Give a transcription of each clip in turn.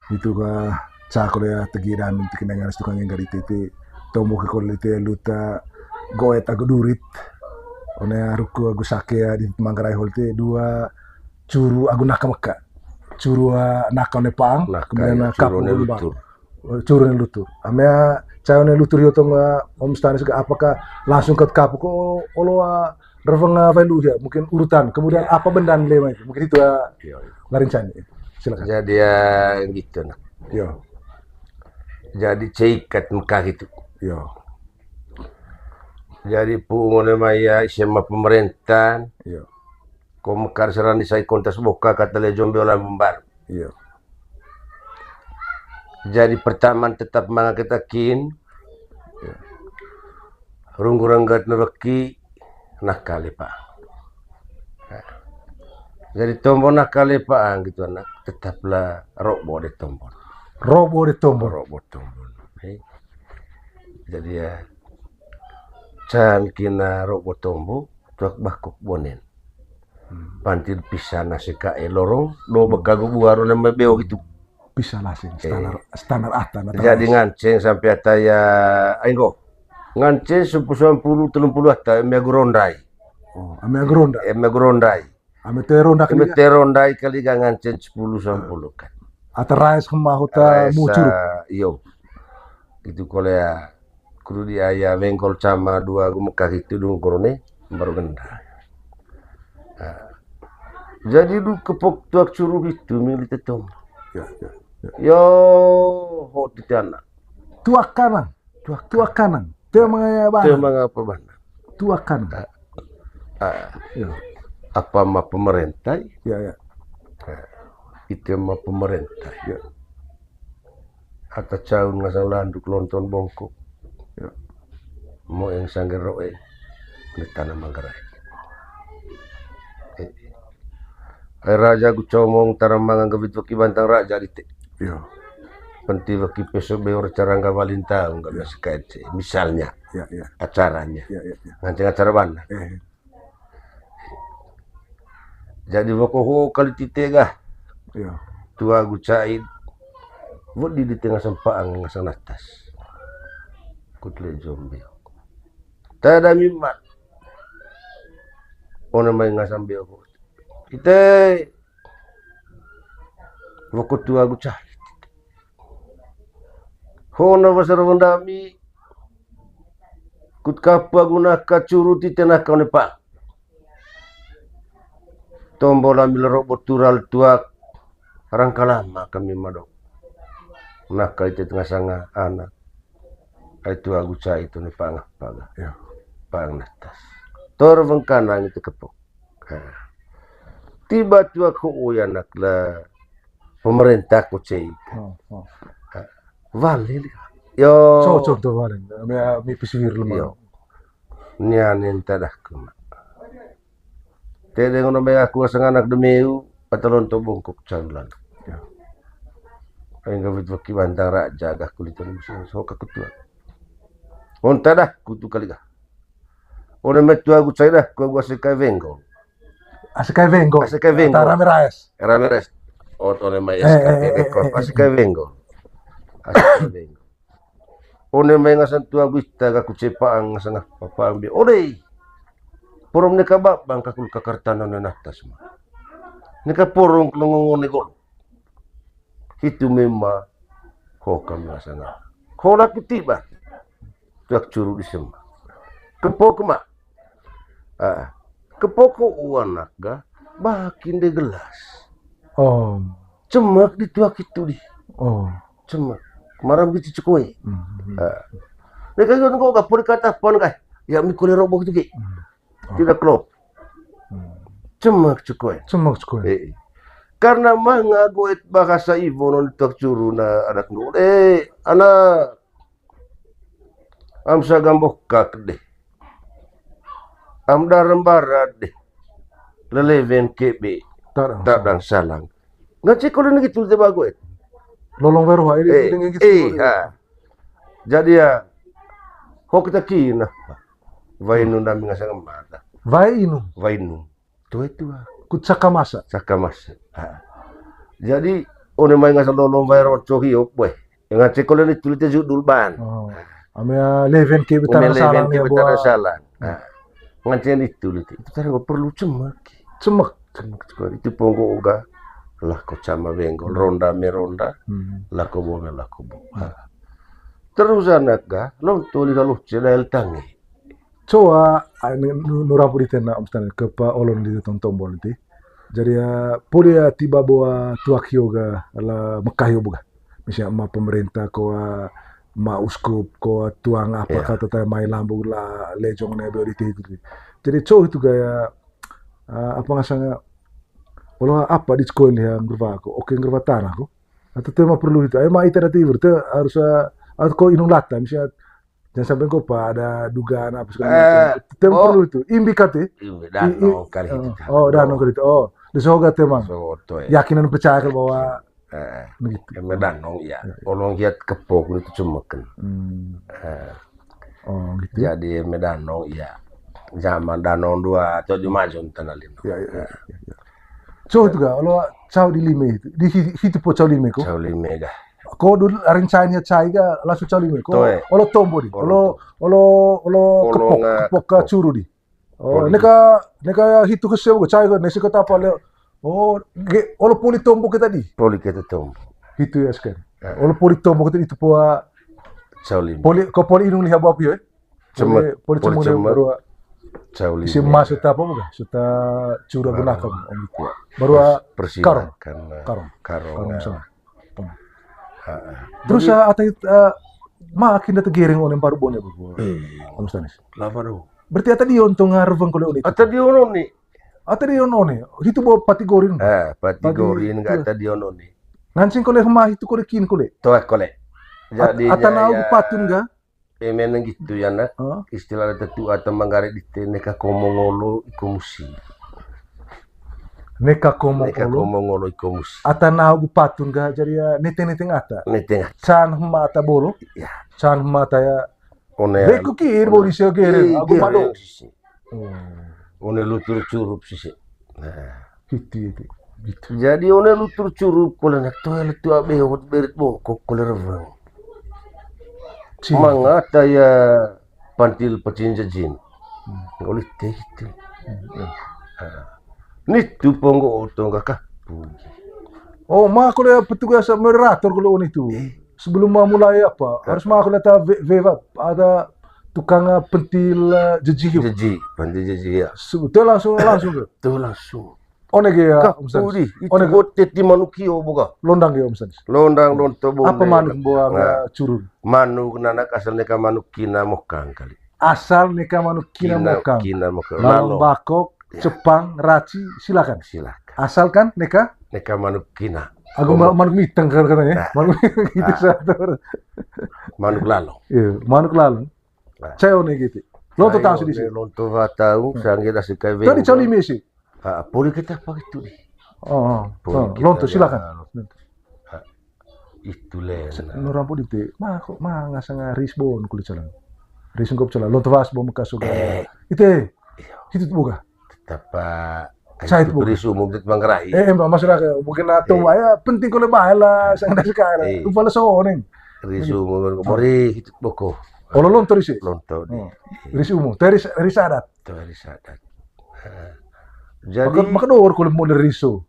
itu ka cakole ya tegiran tikinangan tukang yang gari tete tomo ke kolite luta goet ago durit one aruku agu sake ya di manggarai holte dua curu agu nakamaka curu nakone pang kemudian kapu gumbang curu ne lutur amea caone lutur yotong om stanis apakah langsung ke kapu ko olo Reveng value ya, mungkin urutan. Kemudian apa benda lema itu? Mungkin itu ngarincani. Silakan. Jadi ya gitu nak. Yo. Jadi ceikat Mekah itu. Yo. Jadi pungun maya sama pemerintahan. Yo. Ko Mekar serani sai kontes boka kata le jombe olah membar. Yo. Jadi pertama tetap manga kita kin. Runggu-ranggat nereki nakali pak. Jadi tombol nakali pak gitu anak tetaplah robo de tombol. Robo de tombol. Robo tombol. Jadi ya can kina robo tombol tuak bakuk bonen. Pantil pisah nasi kae lorong do bekagu buaru nama beo gitu. Pisah nasi standar atan. Jadi nganceng sampai ataya ainggo. Ngance 10-30 hatta eme gorondai. Oh, ame gorondai. Eme gorondai. Ame terondai. Eme terondai kali ngance 10-10 kan. Aterais kemahota mucur. Iyo. Itu kalau ya kudu dia ya wengkol sama dua Mekah itu dong korone baru genda. Jadi du kepok tuak suruh itu milih tetom. Ya. Yo hot di anak. Tuak kanan. Itu mengapa bana? Tuakan. Apa mah pemerintah? Ya. Itu mah pemerintah. Ya. Atau caun ngasang landuk lonton bongkok. Ya. Mau yang sangger roe di tanah Manggarai. Raja ku comong taramangan gebit waki bantang raja dite. Ya. Penting waki besok beor cara nggak walintang nggak biasa kait misalnya ya. acaranya ya. nanti acara mana jadi pokok kali titega ya. tua gucaid buat di tengah sempang ngasang atas kutle zombie tada mimat ona main ngasang beo kita pokok tua gucaid Hono pasar wandami kut kapa guna kacuruti tenah kau nepak tombol ambil robot tural tuak rangka lama kami madok nak kau itu tengah sanga anak itu aku cai itu nepak paga ya pang natas tor bengkanang itu kepok tiba tuak ko uyanak lah pemerintah ko cai Valil yo cocok tuh valil mi pisir lemah nianin tadah kuma tede ngono be aku sang anak demeu patalon to bongkok canlan ya aing gawit waki bantang raja gah kulitan musuh so ka ketua on tadah kutu kali gah ora metu aku cai dah ku asekai vengo rame res ot ole mayas ka asekai vengo One may ngasan tua gusta ka kucepaan nga sanga papambi. Ore. Porom ne kabab bang kakul kakartanan na natas ma. Ne ka porong klongongon ne gol. Hitu mema ko kam sanga. Ko la kitiba. Tuak curu di sema. Kepok ma. Kepoko uanak ga bakin de gelas. Oh. Cemak di tuak itu di. Oh. Cemak. Kemarin bici cukui. Mereka kan kau kapur kata pon kai. Ya mikul robok tu ki. Tidak klop. Cemak cukui. Karena manga goet bahasa ibu non tuak curu na anak nu. Anak amsa gambok kak deh. Amda rembarat deh. Leleven kebe. Tak salang. Ngaci kalau ni gitu teba goet. Lolong veroha ini gitu. Jadi ya hok kita kina vainu nami ngasang mata vainu tu itu kut sakamasa jadi One mai ngasal lolong bayar roco hiop weh. Yang cek kolon itu itu dulban. Oh. Amea leven ke betara Umeleven salang ke ya betara buat salan. Ngancen itu itu cara nggak perlu cemak. cemek. Cemak sekali itu ponggo uga lah ko cama benggol ronda me ronda lah ko bo. Terus anak ga lo tuli kalau celel tangi. Coa nurapu di tenda omstan ke pa olon di tombol nanti. Jadi ya poli ya tiba bawa tuak yoga ala Mekah yo buka. Misalnya ma pemerintah ko ma uskup ko tuang apa Ya. kata ta mai lambu la lejong ne be di itu. Jadi coa itu gaya apa ngasanya kalau apa di sekolah yang berapa aku oke berapa tanah aku atau tema perlu itu ma iteratif itu harus atau kau inung lata misalnya jangan sampai kau ada dugaan apa segala macam tema perlu itu imbikate Danau kali itu. danau kali itu disoga tema So yakinan percaya bahwa begitu Eme danau ya. Olong hiat kepok itu cemekan. gitu Jadi eme danau ya. Zaman danau dua atau Jumajun tanalin. ya. So itu ga kalau cau di lime itu di hitu po cau lime ko Sauli mega. ko dulu rencanya cai ga langsung cau lime ko Toe. olo tombo di olo kepok ka curu di Poli. neka hitu ke sewa cai ga nesi kata apa le olo poli tombo kita di Poli kita tombo. hitu ya sekarang olo poli tombo kita itu po Sauli. poli inung lihat apa ya Cemek. poli Poli cemu cemek. baru Sauli. isi emas suta apa bukan suta cura gunakan om itu baru karong Karong. misalnya. Terus makin data giring oleh paru bonnya bu. Om Stanis. Lapa do. Berarti ata dia untung ngarvang kalau ini. Ata di ono ni. Ata dia none. Itu bawa pati gorin. Pati gorin enggak ata di ono ni. Ngancing kole rumah itu kole kin kole. Toh kole. Jadi Ata nau patun ga. Emen gitu ya nak. Istilah tetu atau manggaret di neka komongolo iku musi. Neka komo Neka olo. komongolo iku musi. Ata nau patun ga jadi ya nete ata. Nete Can huma ata bolo. ya. Can huma ata ya. One Beku kir boli sio giring. Aku malo. One lutur curup sisi. Gitu. Jadi one lutur curup kole nak toh letu abe hot berit bongkok kole revang. Mangata ya pantil pecinjajin. Oleh teh itu. Nitu ponggo otong kakak. Oh, mah aku lihat petugas moderator kalau itu. Sebelum mau mulai apa, harus mah aku lihat ada tukang pentil jejih. Jaji, pantil jaji ya. Itu langsung ke. Tuh langsung. Oneg ya, Om Kapuri, Stanis. itu gotet di manukio boga. Londang ya, Om Stanis. Londang lonto bonde. Apa manuk buang curun? Manuk nanak asalnya ka manuk kina mokang kali. Asal neka manuk kina mokang. Kina mokang. Lalu bakok, Jepang, raci, silakan. Silakan. Asalkan neka Neka manuk kina. aku manuk miteng katanya. Manuk gitu satu. Manuk lalong. Iya, manuk lalu. Ceo nih gitu. Lo tuh tahu sih. Lonto vatau sangi dasi kai Tadi coli mesi. Poli kita pakai itu di. Lonto silakan. Itu len. Nurang pun itu. Kok nggak sangat risbon kulit jalan. Risbon jalan. Lonto vas bom kasuga. Itu buka. Tapa. Saya itu beri umum di Manggarai. Masalah mungkin atau ya penting kalau bahaya sangat sekarang. Lupa lah soalnya. Risu umum mori itu boko. Kalau lonto risi. Lonto di. Risi umum. Teris adat. Teris adat. Jadi maka dor kalau mau riso.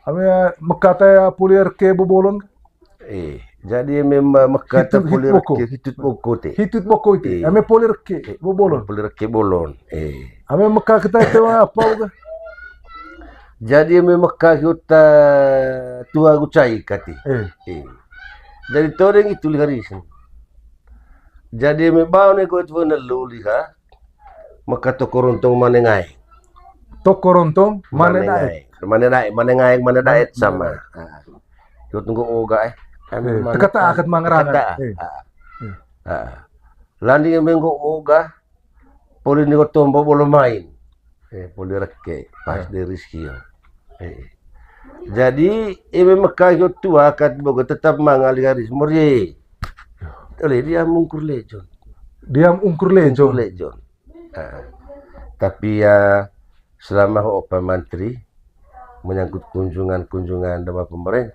Kami mekata ya pulir ke bobolon. Jadi memang mekata pulir boko. ke hitut boko te. Hitut boko itu. Kami pulir ke bobolon. Pulir ke bolon. Kami mekata kita itu apa uga? Jadi memang kita tua gucai kati. Jadi toreng itu liharisan. Jadi memang ne ko itu na luli ha. Maka to korontong manengai. Tokorontong mana naik? Mana daet sama. Yo tunggu oga Tekata akat mangarana. Landi yang menggo oga. Poli ni ko tombo bolo main. Poli reke pas dari skill. Jadi mekah yo tua kat bogo tetap mangali garis mori. Oleh dia mungkur lejon. Tapi ya selama Pak Menteri menyangkut kunjungan-kunjungan dari pemerintah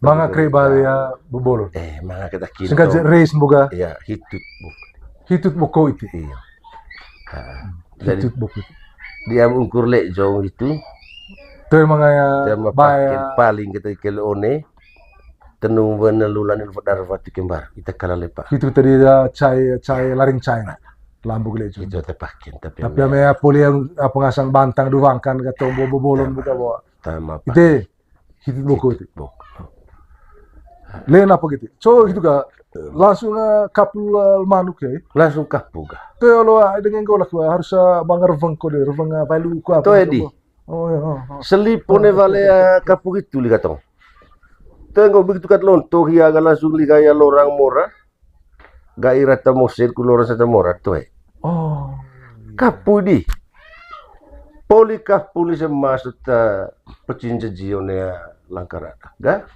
Mga kreba ya bobolon. Mga kita kinto. Singkat race boga. Ya, hitut buk. Hitut boko itu. Iya. Jadi Hitut boko. dia mengukur lek jong itu. Itu yang mga Tema baya. paling kita kelone. Tenung benelulan il fadar fatu kembar. Kita kala lepa. Itu tadi ada cai laring cai. Lambu gele itu. Itu tepakin tapi Tapi ya poli yang pengasang bantang duangkan ke tombo bobolon buka bawa. tama pa. Itu hitut boko itu. Buk. Lain apa gitu. So gitu ka langsung kapul manuk ya. Langsung kapuga. Tuh lo dengan golak harus bangar ko de revang value ko apa. Tuh, Edi. Oh ya. Selipone vale kapug itu ligatong. Tengok begitu kat lonto hiya langsung ligaya lorang mora. Gaira tamosid ku lorang sa mora to Oh. Kapu di. Poli kapuli sa masuk ta pecinja jione langkarata. Ga?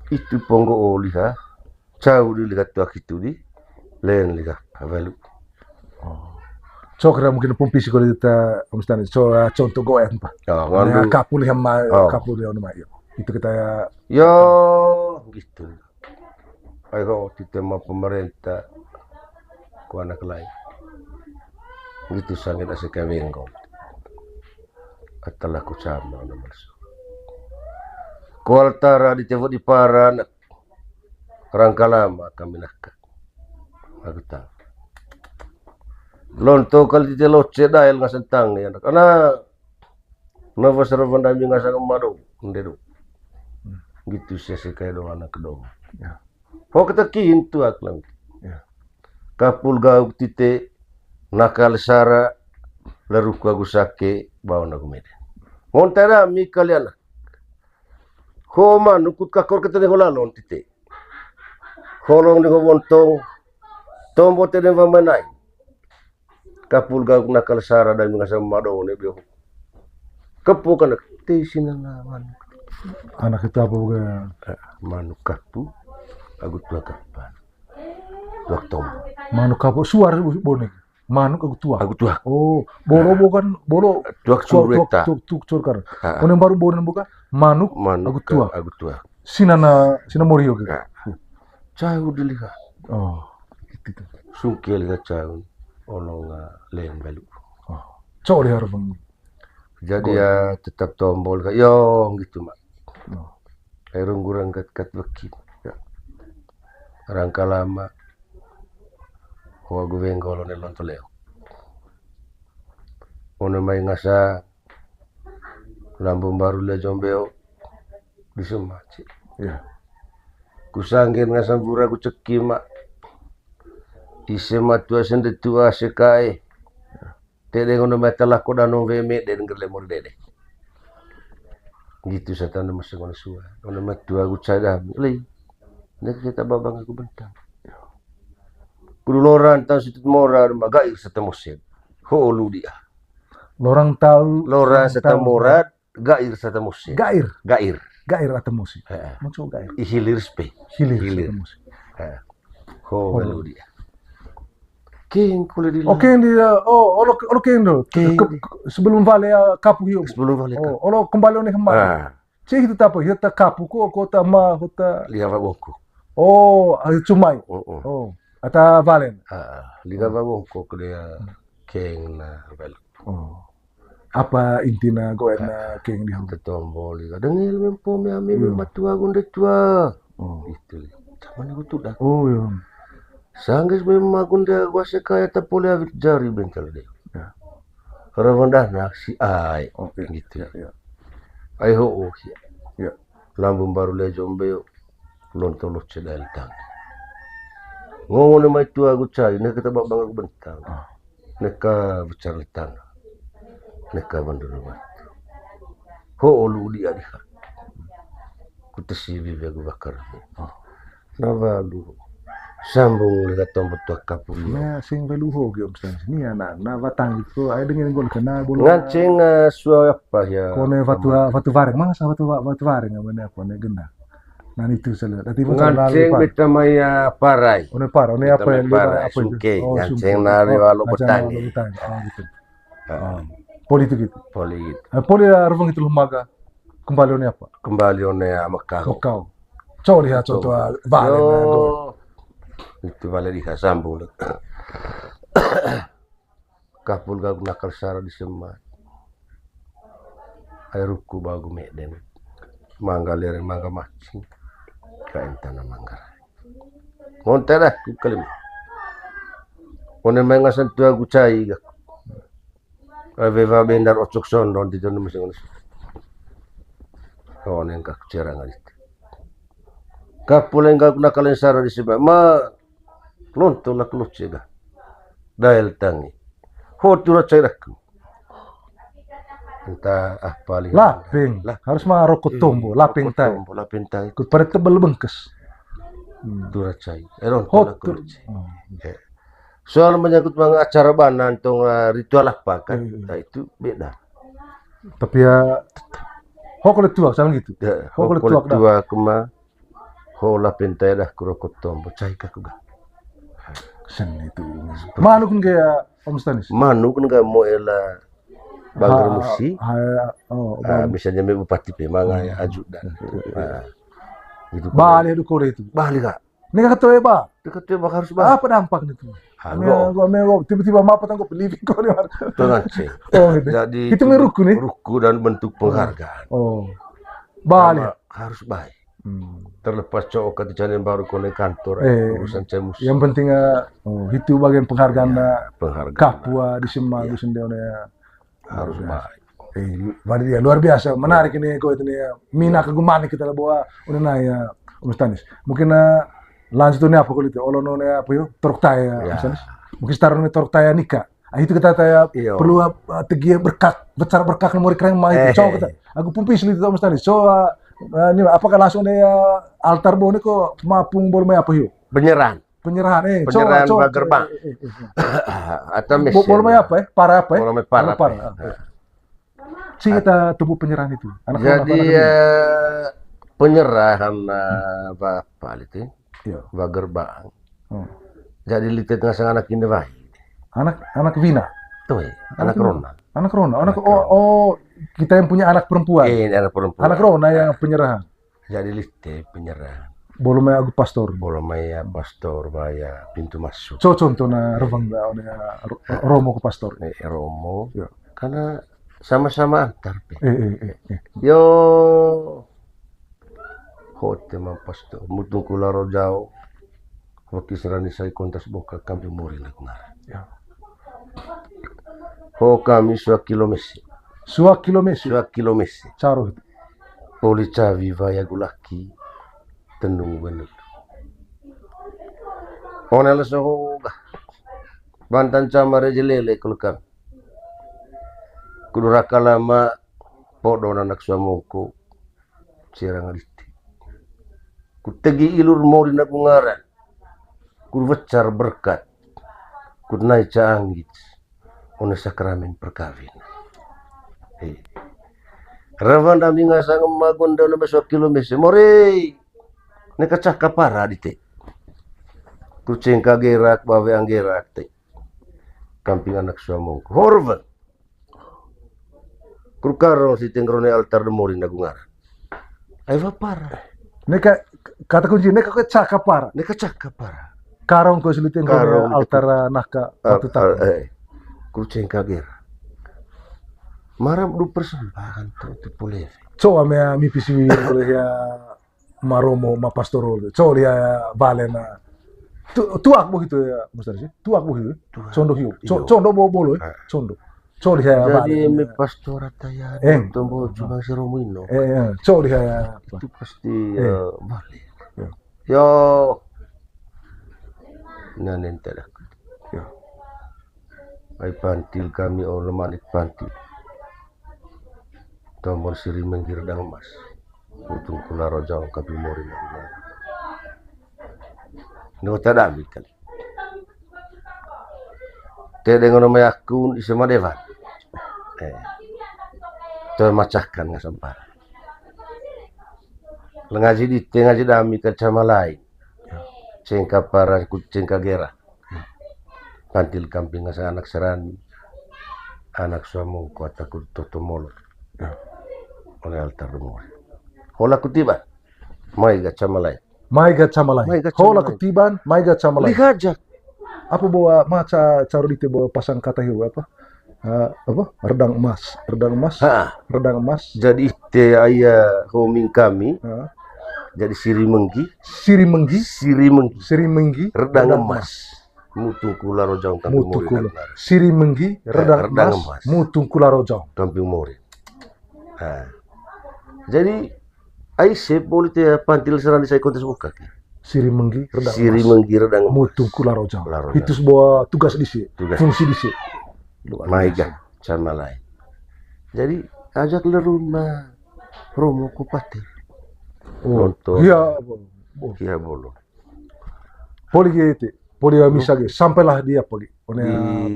Itu ponggo oli ha. Jauh di ligat tuak itu di. Len ligat avalu. So kira mungkin pompisi ko dita umstan. So contoh goen pa. Oh, Nah, ngandu. kapul yang Oh. kapul yang nama itu kita Yo gitu. Ayo tema pemerintah ku anak lain. Gitu sangat asik kawenggo. Atalah ku sama nomor so. Kualtara di tevot di paran rangka lama kami nakka. Aku tahu. Lonto kali di loce dael ngasentang ni anak. Ana nava saravan dami ngasang mado ndedo. Gitu sih kayak doang anak dong. Ya. Kok kita kintu aklang. Ya. Kapul gauk tite nakal sara laru ku agusake bawa na gumede. Montara mi kaliana. Homa nukut kakor kita ni holalon tite. Holong ni wontong tombo tene vamanai. Kapul gauk nakal sara dan ngasam mado ne bio. Kepukan te sinangawan. anak itu apa bukan Manuk kapu agut tua kapan. Tuak tombo. manuk kapo suara bonek. Manuk aku tua. Agut tua. Oh, bolo bukan bolo. Tuak sureta. Tuk curkar. Ha. Onen baru bonen buka manuk Manuk aku tua. agut tua. Sina morio gitu. Jauh dilihat. Oh. Sungkil ka jauh. Olong len balu. Oh. Cok dia harus bang. Jadi ya tetap tombol ka. Yo gitu mak. Oh. Airung gurang kat beki. Rangka lama. Hoa guveng kolon elon toleo. Ono mai ngasa lambung baru le jombeo di Sumaci. Ya. Kusanggir ngasa bura ku ceki mak. Ise matua sende tua sekai. Tede ngono metalah ko danong veme den gerle mor dede. Gitu setan masuk ngono suah. Ono matua ku cada. Lei. Nek kita babang aku bentang. Kudu loran tan situt mora magai setamosid. Ho lu dia. Lorang tahu. Lora setamorat gair setamosid. Gair. Gair. Atau musik. Heeh. Macam gair. Ihilir spe. Hilir. Hilir. Ho lu dia. King kulit di Oke dia. Oh, oke Indo. Sebelum vale kapu hiyo. sebelum balik. Oh, olo kembali nih kemana? Cik itu apa? Kita kapu ko kota ma kota. Liga babongko. Oh, cumai. Oo. Oh, ata valen. Liga babongko kaya king na bel. Oh. Apa intina goen na king di hong. Tombol liga. Dengil mempo mi ami matua gonde tua. Oh. Itu. Zaman aku tuh dah. Oh, ya. Sanggis memang gonde wase kaya ta pole avit jari bental deh. Ya. Rawandah nak si ai. Oke. Gitu. Ya. Ai ho oh. Ya. Lambung baru le jombe lonto lo cedal tang. Ngomong mai tua aku cai nek kita bang aku bentang. Neka bicara tang. Neka bandurumat. Ho lu dia dia. Kutesi bibi aku bakar. Nava lu. Sambung lihat tombol tua kapul. Ya, sing veluho gyom stan. Ni anak na batang itu ay dengan gol kena bola. Ngancing suara apa ya? Kone fatu vareng mana sa fatu vareng mana kone genda. Nah itu salah. Tadi Ngancing beta maya parai. One par, one apa yang Parai suke. Ngancing nari walau petani. Oh gitu. Politik itu. Polit. Poli arvang itu lumaga. kembali ni apa? Kembali one Mekah. Kau. Coba lihat contoh Valen. Itu Valen lihat sambung. Kapul gak nakal sara di semat. Air ruku bagu meden. Mangga leren mangga macing. Kain tanah mangga. Ngonte dah kalim. One mengasan tua gucai gak. Aveva bendar ocok sondon di jono mesin. Oh neng kak cerang alit. Kapul yang gak nakal sara di semat. Ma lonto nak lucu gak. Dael tangi. Hotu cairakku. Entah apa lihat. Laping. Harus mah rokok tombo. Laping tai. Laping tai. Kut pada tebel bengkes. Dura cai. Eron. Hotu. Soal menyangkut mga acara banan tong ritual apa kan? Nah, itu beda. Tapi ya. Hok tua sama gitu. Hok tua kuma. Ho laping tai dah kurokot tombo. Cai kakuga. Sen itu. Manuk kan kayak Om Stanis. Manuk kan mau ela Banggar Musi. Misalnya bupati memang ajudan. Gitu. Balik itu kore itu. Balik kak. Ini kata ya pak. Kata ya harus balik. Apa dampak itu? Gua tiba-tiba apa tanggup believing kau ni. Oh gitu. Jadi itu meruku nih. Ruku dan bentuk penghargaan. Oh. Balik. Harus baik. Terlepas cowok ketika yang baru konek kantor urusan cemus. Yang penting itu bagian penghargaan Kapua di Sema di Sendeone harus baik. Dia luar biasa, menarik ini kau itu nih. Mina kegumani kita bawa udah naya Om Stanis. Mungkin lanjut ini apa kau itu? Olo none apa yo? Torok taya Om Stanis. Mungkin sekarang ini torok taya nikah. Itu kita taya perlu tegi berkak, besar berkak nomor keren mah itu. Coba kita. Aku pumpis itu Om Stanis. Coba ini apakah langsung dia altar bone kok mapung bol apa yuk? Penyerahan Penyerahan gerbang. Atau mesin. Bol apa para apa Bol para. Si kita tubuh penyerahan itu. Jadi penyerahan apa itu? Gerbang. Jadi lihat ngasang anak ini baik. Anak Vina. Tuh, anak Rona. Anak Rona. Kita yang punya anak perempuan. Anak perempuan. Anak Rona yang penyerahan. Jadi liste penyerahan. Bolomaya Agu Pastor. Bolomaya Pastor baya pintu masuk. Contoh na Revang Romo ke Pastor. Romo. Karena sama-sama antar. Yo hote man Pastor. Mutung kularo jauh. Waktu serani saya kontas boka kami muri lakunar. Ho kami suakilomesi. Suakilomesi. Caro itu. Poli cavi vaya gulaki. Tenung bener. Onel sohoga. Bantan camare jelele kulkan. Kuduraka lama podo anak suamuku. Sirang aliti. Kutegi ilur mori na bungaran. Kurvecar berkat. Kudnai caanggit. Ona sakramen perkawin. Ravan dami ngasang magon dalam besok kilometer. Mori. Neka cakap parah di te. Kucing kagerak bawe anggerak te. Kamping anak suamong. Horvan. Kurkarong si tengrone altar demori nagungar. Aiva parah. Neka kata kunci neka cakap parah. Neka cakap parah. Karong ko sulitin ko altar naka waktu tak. Kucing kagerak. Maram du persembahan tu boleh. Coba mi pisi boleh ya Maromo ma Pastorol. Coba dia Valena. Tuak begitu ya Mustari sih. Tuak begitu. Condo hiu. Condo bolo. Condo. Coba dia Jadi mi Pastor taya tombo cuma si Romino. Coba dia itu pasti balik. Yo. Nanen tidak. Ay pantil kami orang manik pantil. Tombol siri menggirdang emas. Utung kularo jauh kapi mori na. Nggak ada ambil kali. Tede ngono mayakun isema devan. Termacahkan nggak sempat. Lengaji di tengah dami kacama lain. Cengka para kucing kagera. Pantil kamping ngasang anak serani. Anak suamu kuat takut toto molor. oleh altar rumori. Hola kutiban. Maiga camalai. Maiga camalai. Maiga Hola camalai. kutiban, maiga camalai. Lihajak. Apa bawa maca carudite bawa pasang kata hiu apa? Apa? Redang emas. Ha. Redang emas. Jadi te ayah homing kami. Ha. Jadi siri menggi. Siri menggi. Redang emas. Mutung kula rojong kampung mori. Siri menggi redang emas. Mutung kula rojong kampung mori. Jadi Aisyah boleh te pantil serani saya kontes buka. Siri menggi redang emas. Mutung kula rojong. Itu sebuah tugas disi. Fungsi disi. Maiga camalai. Jadi ajak le rumah Romo Kupati. Nonton. Iya boleh. Poli gitu. Poli misalnya sampailah dia pergi.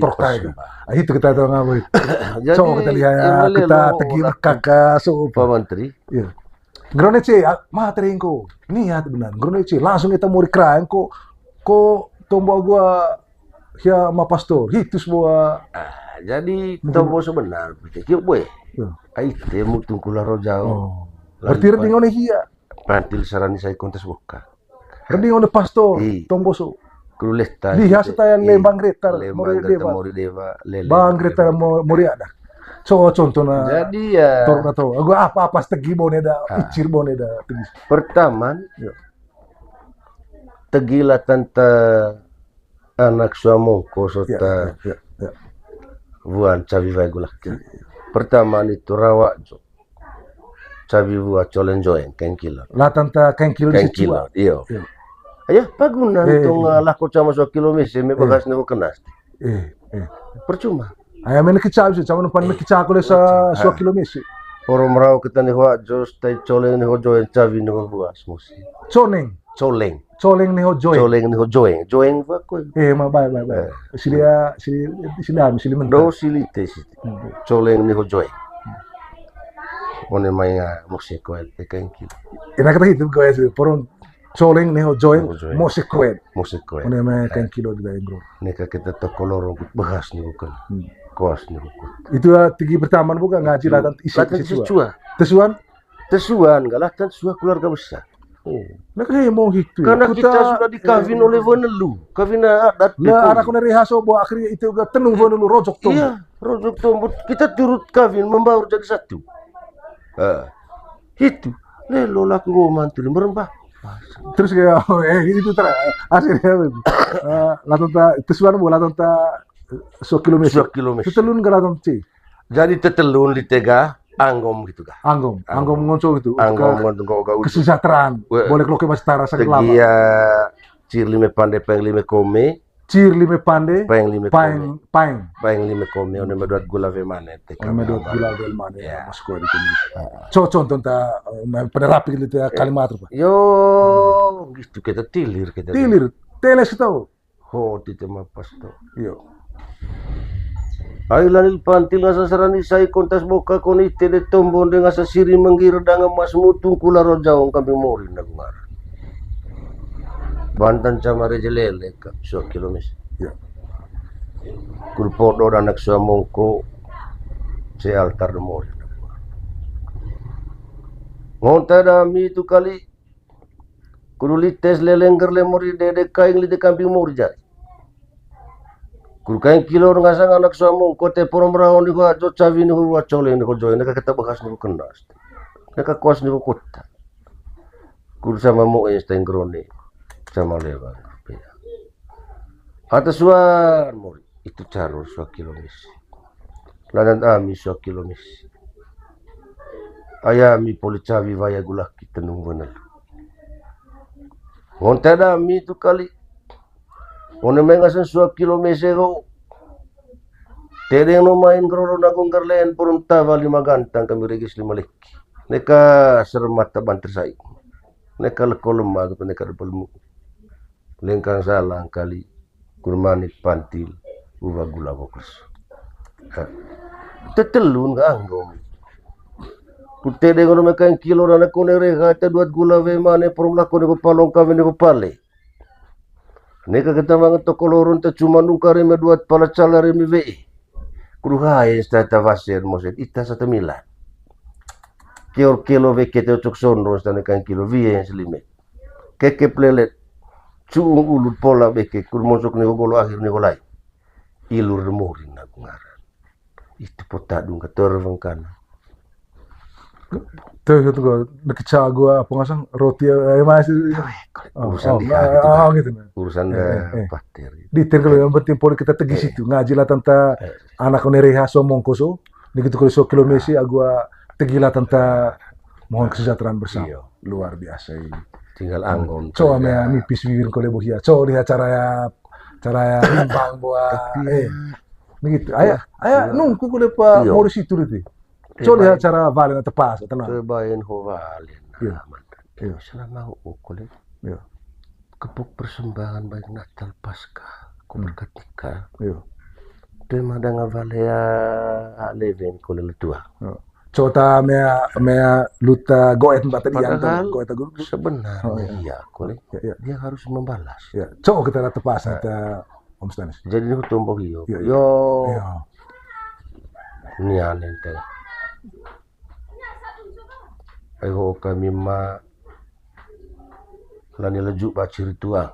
Terkait. Itu kita tahu ngapa itu. Coba kita lihat kita tegi kakak Pak Menteri. Iya. Grone C, materi engko. Niat benar. Grone C, langsung kita mau dikerain ko tombol gua ya ma pastor. Itu semua. Jadi tombol sebenar. Kieu boy. Aite mutung kula rojao. Berarti reding ngone hia. Pantil sarani saya kontes buka. Reding ngone pastor. Tombol so. Kulesta. Lihat setayan lembang gretar mori deva. Bang gretar mori ada. So contohnya. Jadi ya. Torna to. Gua apa tegi boneda, icir boneda tegi. Pertama. Tegila tanta anak suamongko sota. Buan cabi vai gulak. Pertama itu rawak jo. Cabi buat colen joen kengkilo. La tanta kengkilo di situ. Iyo. Ayah pagunan tong lako sama 1 kilometer me bagas nego kenas. Percuma. Ayah men kicap sih, cuma pan kicap ko sa 1 kilometer. Orang merau kita nih wa jos tai colen nih joen cabi nego buas musi. Coleng nih joen. Joen ba ko. Bye. Sili men. Do silite sih. Colen nih joen. One mai musi ko el kengkilo. Enak kata itu guys, porong coleng nih join musik kuen. One mai kengkilo di dalam bro. Neka kita to kolorong bahas nih bukan. Kos nih bukan. Itu tinggi pertama bukan ngaji latan isi cua. Tesuan galatan suah keluarga besar. Nah kayak mau gitu. Karena kita sudah dikawin oleh Vanelu. Kawin adat. Nah anak kena rehaso bahwa akhirnya itu juga tenung Vanelu rojok tuh. Iya, rojok tombol. Kita turut kawin membaur jadi satu. Itu. Lelo laku mantul merembah. Terus kayak itu akhirnya latanta tesuan bola latanta 1 kilometer. Tetelun ke latanta C. Jadi tetelun di tega anggom gitu kah? Anggom ngonco gitu. Anggom ngonco kau kesejahteraan. Boleh kalau ke Bastara sakit lama. Tegia cir lime pande peng lime kome. Cir lime pande. Peng lime kome. Peng lime kome. One meduat gula ve mane. One meduat gula ve mane. Masuk di sini. Contoh ta penerapi gitu kalimat apa? Yo gitu kita tilir. Teles tahu. Ho titema pasto. Yo. Ailan pantil ngasa sarani sai kontas boka koni tele tombon dengan sasiri menggir dengan mas mutung kula rojawong kami mori nagungar. Bantan camare jelele ka 1 kilometer. Ya. Kulpodo anak suamongko se altar mori. Ngonta dami itu kali kurulites lelengger le mori dede kaing li de kamping mori jari. Kurkain kilo ngasang anak suamong kote porom raon ni gua jo cavi ni gua coleng ni gua join neka kita bekas ni gua kenas. Neka kuas ni gua kota. Kur sama mo Einstein grone sama lewa. Atas suar mori itu caro 1 kilometer. Ladan ami 1 kilometer. Ayami poli cavi vaya gulak kita nungguan. Ngontada mi tu kali. One mengasan 1 kilometer ko. Tereng no main groro nagong garlen purun tawa 5 gantang kami regis 5 leki. Neka sermata banter sai. Neka lekolem ma tu neka pelmu. Lengkang salang kali kurmanit pantil uwa gula bokus. Tetelun ka anggom. Kutte de ngono mekan kilo na kone rega ta duat gula ve mane purun lakone ko palong kawin ko pale. Neka kita mangat to kolorun ta cuma nungkare me duat pala calare mi ve. Kuruhai stata vaser moset ita sata milan. kilo veke te cok sono stane kan kilo vie selime keke plelet cuung ulut pola veke kur mosok ni golo akhir ni golai ilur morin aku ngaran itu potadung kator vengkana Tuh nakita gua apa ngasang roti masih urusan dia gitu. Urusan pater. Di kalau yang penting poli kita tegis itu ngaji lah tentang anak nereha somong koso. Ni gitu kalau kilometer agua tegila tentang mohon kesejahteraan bersama. Luar biasa ini. Tinggal anggon. Coba mea nipis bibir kole bohia. Coba lihat cara ya rimbang buat begitu. Ayah nunggu kole pa mau di situ itu. Coba lihat cara valen atau pas atau Terbain ho valen. Iya. Selama ukole. Iya. Kepuk persembahan baik Natal Paskah. Ku berkat nikah. Iya. Tema dengan valea leven kole letua. Coba mea luta goet mbak tadi Padahal goet guru. sebenarnya iya kole. Dia harus membalas. Ya, coba kita lihat pas kita Om Stanis. Jadi ini tumbuh yo. Iya. Ini aneh teh. Ayo kami ma lani lejuk baca ritual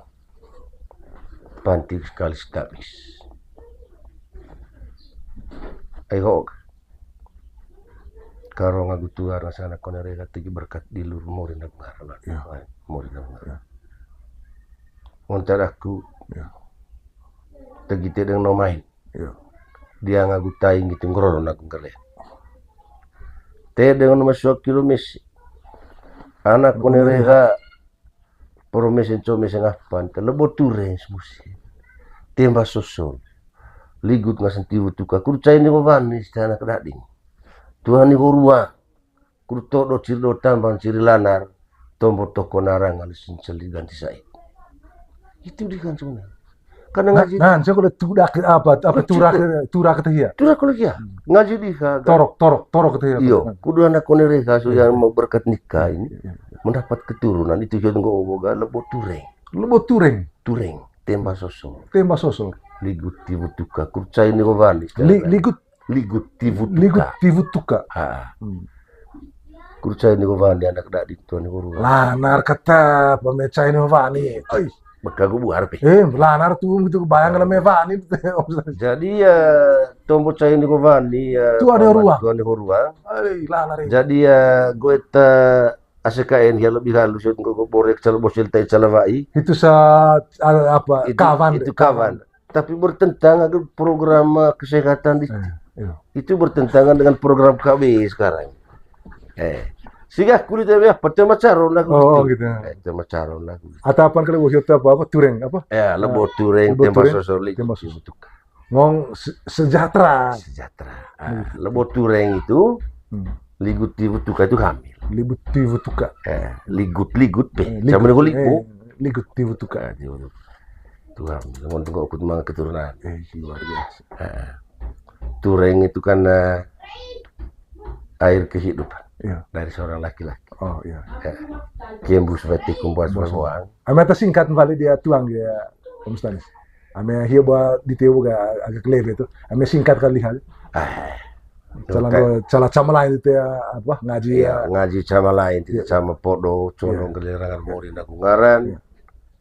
pantik sekali stabis. Ayo karo ngagu tua rasana konere tigi berkat di lur morin aku ngaran. Morin aku ngaran. Montar aku tegi te dengan nomain. Dia ngagu taing gitu ngororon aku ngere. Te dengan masuk kilometer. Anak konerega promesen comesen apan telebo turens musi temba sosol ligut ngasan tiwu tuka kurcai ni wani stana kedading tuhan ni horua kurto do cirdo tambang ciri lanar tombo toko narang alisin celi ganti said itu dikan sebenarnya karena ngaji saya kalau turak ketahia kalau dia ngaji diha torok ketahia iyo kudu anak konerega so yang mau berkat nikah ini mendapat keturunan itu jadi nggak oboga lebo tureng temba sosol ligut tivutuka kurcai ni govani ligut tivutuka kurcai ni govani anak dak itu ni guru lanar kata pemecai ni govani baka gue buar pe lanar tuh gitu bayang kalau mevani jadi ya tombo cai ni govani tu ada ruang lanar jadi ya gue ta ASKN yang lebih halus untuk borek calon bosil tai calawai itu apa kawan tapi bertentangan dengan program kesehatan itu bertentangan dengan program KB sekarang sehingga kulit apa tema caron lah gitu tema caron lah atau apa kalau bosil apa tureng apa lebo tureng tema sosol ngong sejahtera lebo tureng itu ligut tivutuka itu hamil ligut tivutuka ligut pe zaman gue ligut tivutuka Tuhan namun tunggu ikut mga keturunan luar biasa tureng itu kan air kehidupan dari seorang laki-laki kiembus beti kumpuan semua ameta singkat kembali dia tuang dia Om Stanis ame hia buat di teu agak leve itu ame singkat kali hal cala cama lain itu apa ngaji cama lain tidak cama podo condong gelirangan morin aku ngaran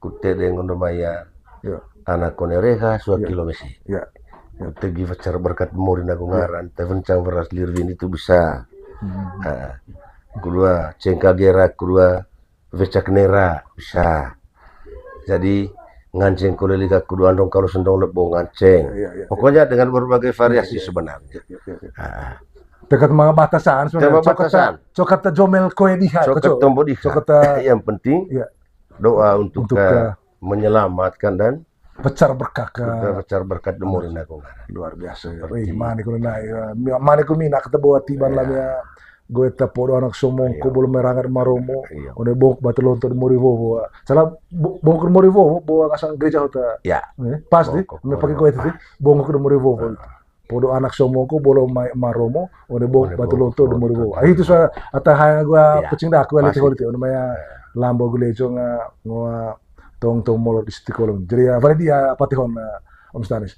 kute dengan maya anak konereha suah kilometer tegi facar berkat morin aku ngaran tevencang beras lirwin itu bisa kedua cengka gera kedua vecak nera bisa jadi nganceng koleliga kudu andong kalau sendong lebo nganceng pokoknya dengan berbagai variasi sebenarnya dekat mga batasan cokata jomel koe diha cokat tombo diha yang penting doa untuk menyelamatkan dan pecar berkat demurin aku luar biasa mani ko na mani ko mina ketebo tiban lamia gue tapo anak somong ko belum merangat maromo one bok batulonto de morivovo sala bok de morivovo bo kasang gereja hota pas di me pakai ko itu bok de morivovo podo anak somong ko belum maromo one bok batulonto de morivovo itu sa atahaya gua kucing dak ko lite holite one maya lambo gulejo nga tong molor di stikolong jadi apa dia patihon Om Stanis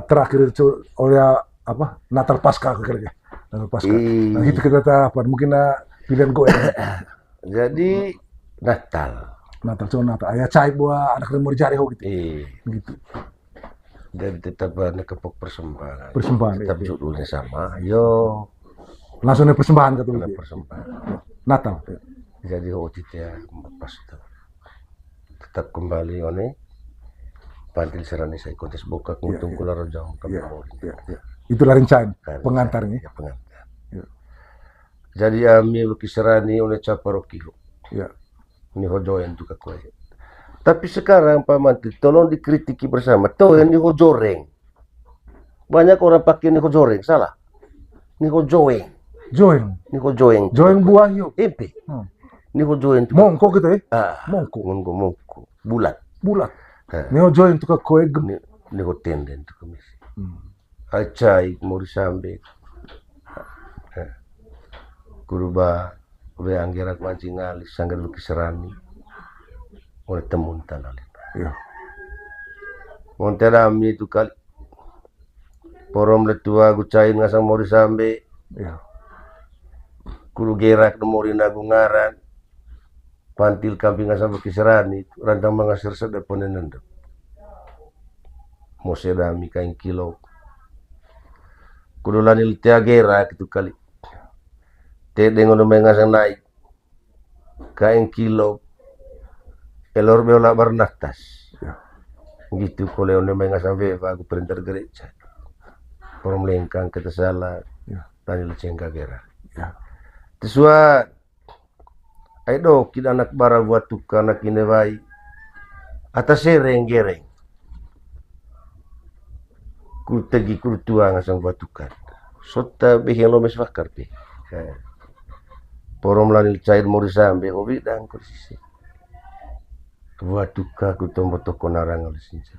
terakhir itu oleh apa Natal Paskah kira-kira Pasca. Nah, itu kita tahapan mungkin pilihan gue. Jadi Natal. Natal cuma Natal. Ya cai buat anak mau dicari gitu. Gitu. Jadi tetap ada kepok persembahan. Persembahan. Tetap judulnya sama. Yo. Langsung ada persembahan kata Ada persembahan. Natal. Jadi ya pas itu. Tetap kembali oleh pantil serani saya kontes buka kuntung kula rojang kami. Itulah rencana pengantarnya. Ya, pengantar. Jadi ami lukis serani oleh caparokiho. Ya. Ini hojoen tuh kue. Tapi sekarang Pak Mantil, tolong dikritiki bersama. Tuh yang niho joreng. Banyak orang pakai niho joreng, salah. Niho joeng. Joeng. Niho joeng. Joeng buah yuk. Empe. Niho joeng. Mongko gitu ya? Mongko. Bulat. Niho joeng tuh kue gem. Niho tenden tuh komisi. Acai mau disambek. Kuruba. Udah anggerak mancing alis, sanggar lukis serani. Oleh temun tanah. Ya. Monterami itu kali. Porom letua gucain ngasang mau disambe. Ya. Kuru gerak nemori nagungaran. Pantil kamping ngasang lukis serani. Rantang mangasir sedeponen nendep. Mosedami kain kilo. Kudu lanil tia gerak itu kali. Tedeng ono mengasang naik. Kain kilo. Elor beola barnatas. Ya. Gitu kalau ono mengasang beva aku perintar gereja. Orang lengkang kita salah. Ya. Lanil cengka gerak. Ya. Tesua. Aido kita anak bara buat tuka anak ini baik. Atas sereng gereng. Ku tegi ku tua ngasang buat tuka. Sota bihin lo mesfakar pi. Porom lanil cair mau disambe hobi dan kursi. Buat tuka ku tombo toko narang oleh sinja.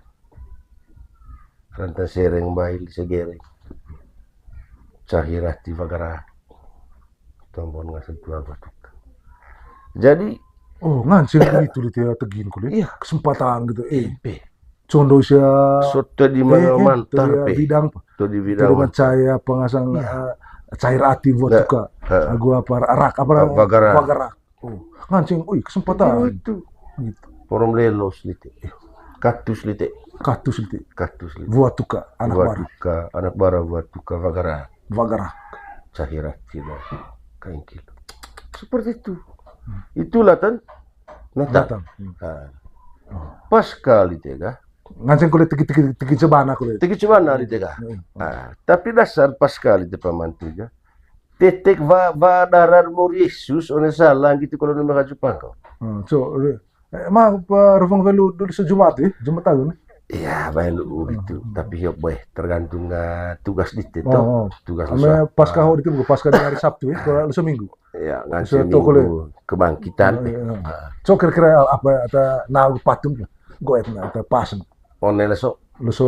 Ranta sereng bail segereng. Cahirati bagara. Tombon ngasang tua buat tuka. Jadi ngancing itu dia tegin kulit. Iya. Kesempatan gitu. Pe. Condo sia. Soto di mana mantar pe. Bidang. To di bidang. Dengan cahaya pengasang cair hati buat tuka. Gua arak bagarak. Ngancing, kesempatan. Itu. Gitu. Porom lelos lite. Kaktus lite. Buat tuka anak bara buat tuka vagarak. Cahirat tidak kain kilo. Seperti itu. Itulah tan. Natal. Pas kali tega. Ngancing kulit teki cebana kulit. Teki cebana di tega. Tapi dasar pas kali te pamantiga. Tetek va darar mo Yesus one salah gitu kalau nama Jepang kau. Emang Rufang Velu dulu sejumat Jumat tahun. Iya, Velu itu. Tapi hiop boy, tergantung tugas di itu. Tugas lusa. Pasca hari itu pasca di hari Sabtu kalau lusa Minggu. Ya, ngasih minggu kebangkitan. So kira-kira apa ada nahu patung goet na pas. One leso. Lusa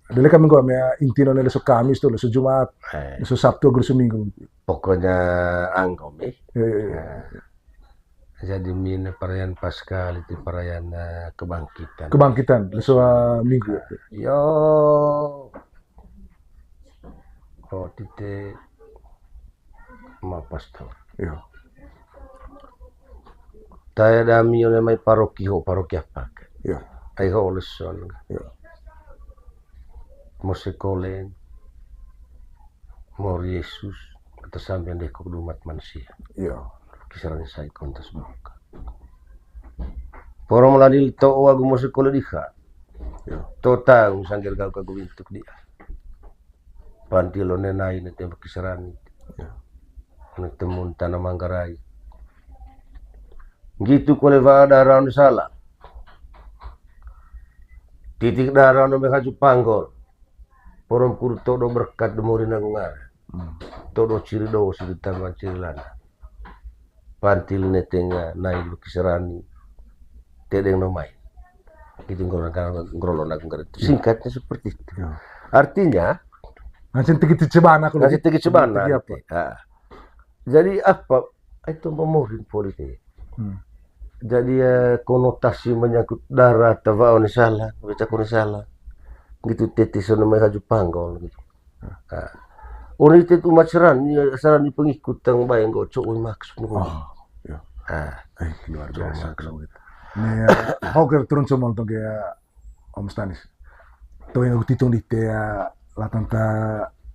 dulu kami gua inti none leso Kamis tuh leso Jumat. Leso Sabtu leso Minggu. Pokoknya angkom Jadi mine perayaan Paskal itu perayaan kebangkitan leso Minggu. Yo. Oh, tite ma pastor. Yo. Taya dami yun may paroki apa? Yo. Ay ho leson. Yo. Musikolen. Mor Yesus atas sampean deh umat manusia. Yo. Kisaran saya kontes buka. Poro meladil to wagu musikolen diha. Yo. Totang sanggir kau kagu bintuk dia. Pantilone nai na tembak kisaran. Yo. Temun tanah Manggarai. Gitu ko leva darah salah. Titik darah no mekaju panggol. Porom kuru todo berkat demuri nagungar. Todo ciri do sudah tambah ciri lana. Pantil netenga nai lukisarani. Tedeng no main. Gitu ngrolon nagungar. Singkatnya seperti itu. Artinya Ngasih tegi cebana kalau. Ngasih tegi cebana. Jadi apa? Itu memorin politik. Jadi konotasi menyangkut darah tawa oni salah, baca kuni salah. Gitu tetis ono mereka panggol gitu. Orang itu maceran, saran di pengikut tang bayang go cok maksud mo. Ya. Luar Cok biasa maksud. kalau gitu. Nih, hoker turun semua untuk ya Om Stanis. Tuh yang utitung di ya latanta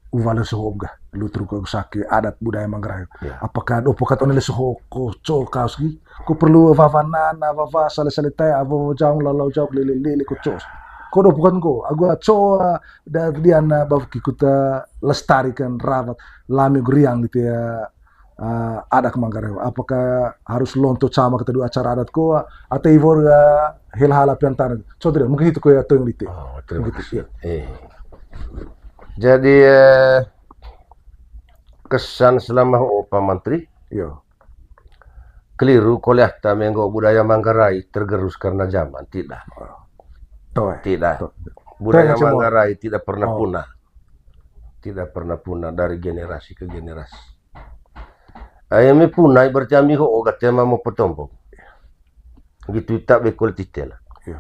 uvalo sohobga lutru ko sake adat budaya Manggarai. Ya. Apakah opokat onele soho ko col kauski ko perlu vavanana vava sale tay avo jang lalau jauh lele ko cos. Ko do bukan ko agua coa da diana bav kikuta lestarikan rawat lami guriang gitu ya adat Manggarai. Apakah harus lonto sama kedua acara adat ko atau ivor hal hal piantara. Coba mungkin itu ko ya tuh yang itu. Oh, terima Begitu, kasih. Jadi kesan selama Pak Menteri Yo. keliru kuliah menggo budaya Manggarai tergerus karena zaman. Tidak. Tidak. Budaya Tengah semua. Manggarai tidak pernah Oh. punah. Tidak pernah punah dari generasi ke generasi. Ayami punah berarti ami ho ogat tema mo potombo. Gitu tak bekol titel. Yo.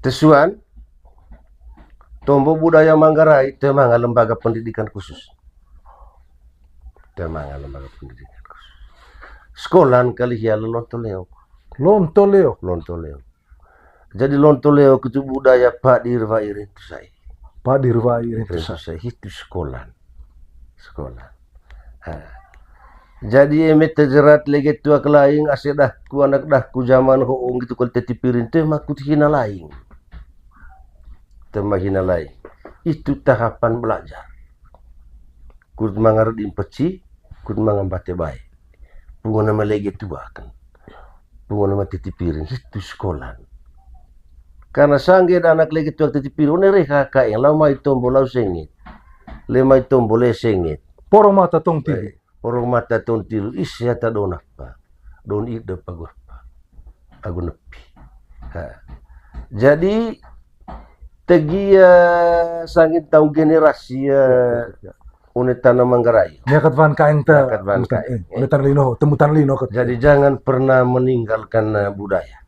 Tesuan Tombo budaya Manggarai temang lembaga pendidikan khusus. Temang lembaga pendidikan khusus. Sekolah kali ya lontoleo. Lontoleo. Jadi lontoleo itu budaya Pak Dirwairin itu saya. Pak Dirwai itu Itu sekolah. Jadi emet terjerat lagi tua kelaing asedah ku anak dah ku zaman hoong gitu kalau tetipirin teh makut hina lain. Temahina lain. Itu tahapan belajar. Kud mangarut impeci, kud mangambate baik. Pungo nama lagi tua kan. Pungo nama tetipirin itu sekolah. Karena sangge anak lagi tua tetipirin, onere kakak yang lau mai tombo lau sengit. Le mai tombo le sengit. Poro mata tong tibi. Orang mata ton tilu isya ta don apa. Don ide pagur. Aku nepi. Jadi tegia sangit tahu generasi unetana Manggarai. Niakat van kain ta. Niakat van kain. Unetan lino, temutan lino. Jadi jangan pernah meninggalkan budaya.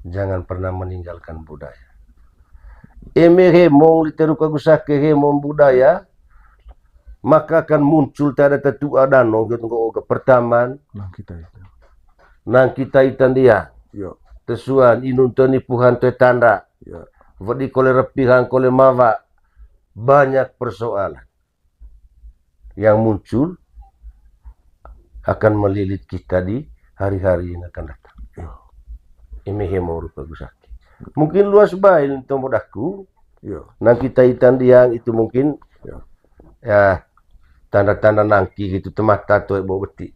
Jangan pernah meninggalkan budaya. Emehe mong literu kagusake hemong budaya, maka akan muncul tada tetua dano gitu ke pertaman. Nang kita itan dia. Yo. Tesuan inuntoni puhan te tanda. Yo. Vadi kole repihan kole mawa. Banyak persoalan yang muncul akan melilit kita di hari-hari yang akan datang. Ini hemo rupa gusaki. Mungkin luas bail tomodaku. Nang kita itan dia itu mungkin ya tanda-tanda nangki gitu temata tuh bawa beti.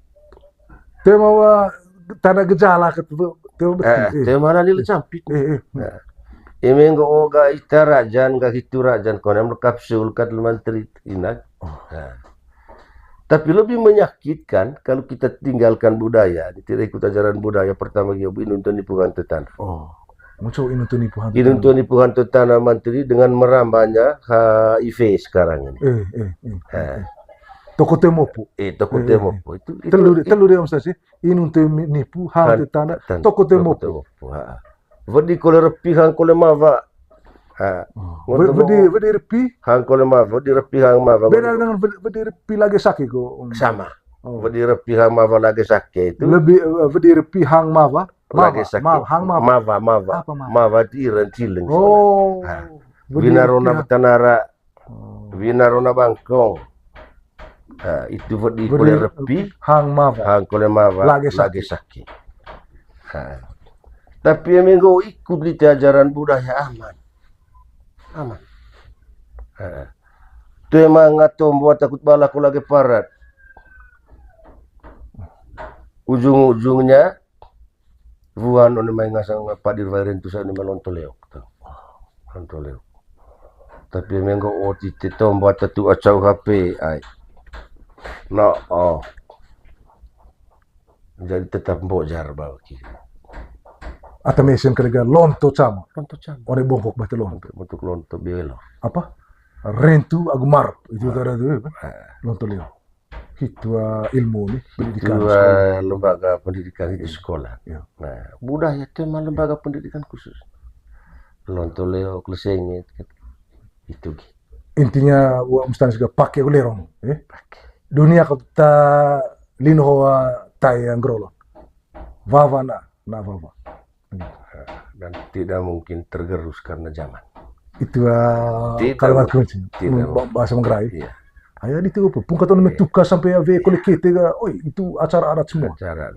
Tema tanda gejala gitu. Tema nilai campit. Ini enggak oga ita rajan enggak itu rajan konem kapsul kat menteri inat. Tapi lebih menyakitkan kalau kita tinggalkan budaya, tidak ikut ajaran budaya pertama dia inuntun nipuhan tetana. Muncul inuntun nipuhan. Inuntun nipuhan tetana menteri dengan merambahnya HIV sekarang ini. Toko temopu. Toko temopu itu telu dia mesti inuntun nipuhan tetana toko temopu. Vadi kole repihan kole mawa. Vadi repi hang kole mawa, vadi repi hang mawa. Beda dengan vadi repi lagi sakit ko. Sama. Vadi repi hang mawa lagi sakit itu. Lebih vadi repi hang mawa. Lagi sakit. Hang mawa. Mawa tiran cileng. Winarona betanara. Winarona bangkong. Itu vadi kole repi hang mawa. Hang kole mawa lagi sakit. Tapi yang minggu ikut di ajaran budaya aman. Itu emang ngatom buat takut balaku lagi parat. Ujung-ujungnya buan on main ngasang Pak Dirwairin tu sa ni malontoleo. Lontoleo. Tapi minggu OTT tom buat tu acau HP ai. No, jadi tetap bojar bagi. Atau mesin kerja lonto cama. Lonto cama. Orang bongkok batu lonto. Untuk lonto bielo. Apa? Rentu agumar. Itu cara itu. Lonto leo. Itu ilmu nih pendidikan. Itu lembaga pendidikan itu sekolah. Nah, budaya itu mah lembaga pendidikan khusus. Lonto leo klesengit itu. intinya wa mustani juga pakai ulerong dunia kau ta lino hoa tai angrolo vava na vava Dan tidak mungkin tergerus karena zaman. itu Tidak, kalimat kunci tidak. bahasa Manggarai. Iya. Ayo itu apa? Pung kata nama tukar sampai ave kolektif oi itu acara adat semua. Cara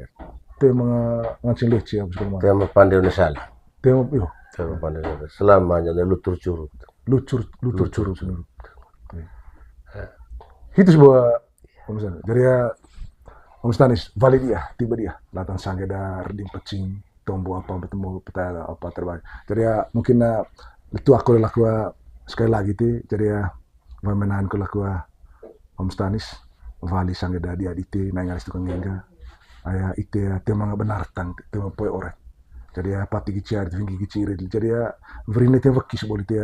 Te mga ngancing lece apa segala macam. tema pandai salah. Tema yo Tema pandai selamanya ada lutur curut. lutur curug semua. Itu sebuah misalnya dari Om Stanis Validia tiba dia datang sange dar di pecing tombo apa bertemu peta apa terbaik. Jadi mungkin itu aku lakukan sekali lagi ti jadi memenahan ko lakukan Om Stanis Vali sange da dia dite nangalis tukang ngengga aya ite tema nga benar tang tema poe oret jadi pati gicar tinggi gicire jadi vrine te vakki seboli te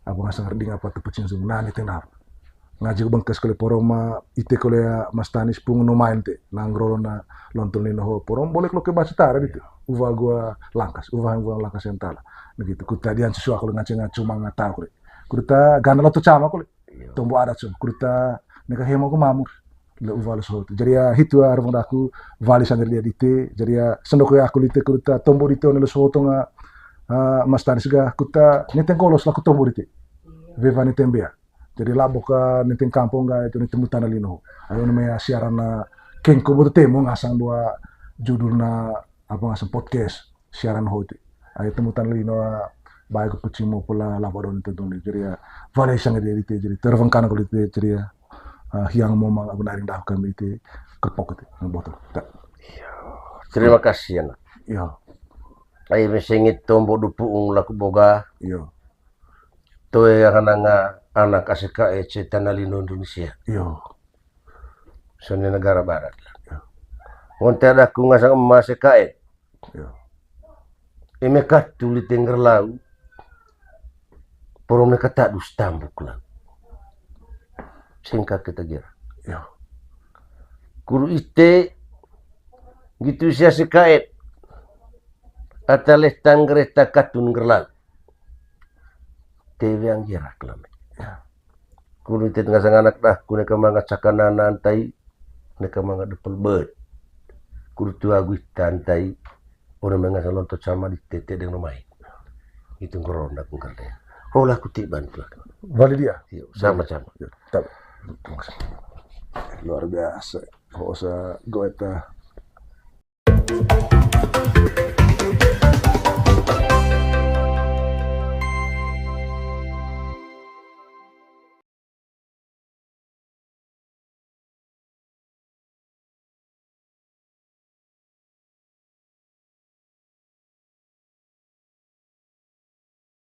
apa ngasang rding apa te pecing sung nani te na ngaji ko bangkas kole poroma ite kole Mas Stanis pung no main te nangrolo na lontol ni no porom boleh lo ke bacetara dite uva gua langkas sentala begitu kutadian sesuatu kalau ngaceng cuma ngata kole kuta gana lo to chama kole tombo adat so kuta neka hemo ko mamur le uval so jadi hitu arvong aku vali sangir dia dite jadi sendok aku dite kuta tombo dite ono so to nga Mas Stanis ga kuta neten kolos la tombo dite veva neten bea jadi laboka neten kampung ga itu neten mutana lino ayo namanya siaran kengko boto temo ngasang dua judulna apa ngasang podcast siaran hote ayo temutan lino baik ke pecimo pola labadon itu dong jadi vali sangir dia dite jadi tervang kana ko dite jadi hiang mau mang abunaring dahukan itu kepok itu botol. Terima kasih anak. Iya. Ay mesengit tombo dupuung laku boga. Iya. Toe hananga anak asika tanalino Indonesia. Iya. Sone negara barat. Iya. Monte ada ku ngasang emas kae. Iya. Emekat tuli tengger lau. Porom kata dus tambuk lau. Singkat kita kira. Iya. Kuru ite gitu sia sekaet ataleh tangreta katun gerlang tewe ang jirak lame Ya. Kuru ite ngasang anak dah kune kamanga cakanana antai ne kamanga depel bet kuru tua guitan tai ora mengasang lonto sama di tete dengan rumah itu ngeronda kungkerde olah kuti bantu Vali dia. sama-sama Ya, luar biasa. Kok usah goeta.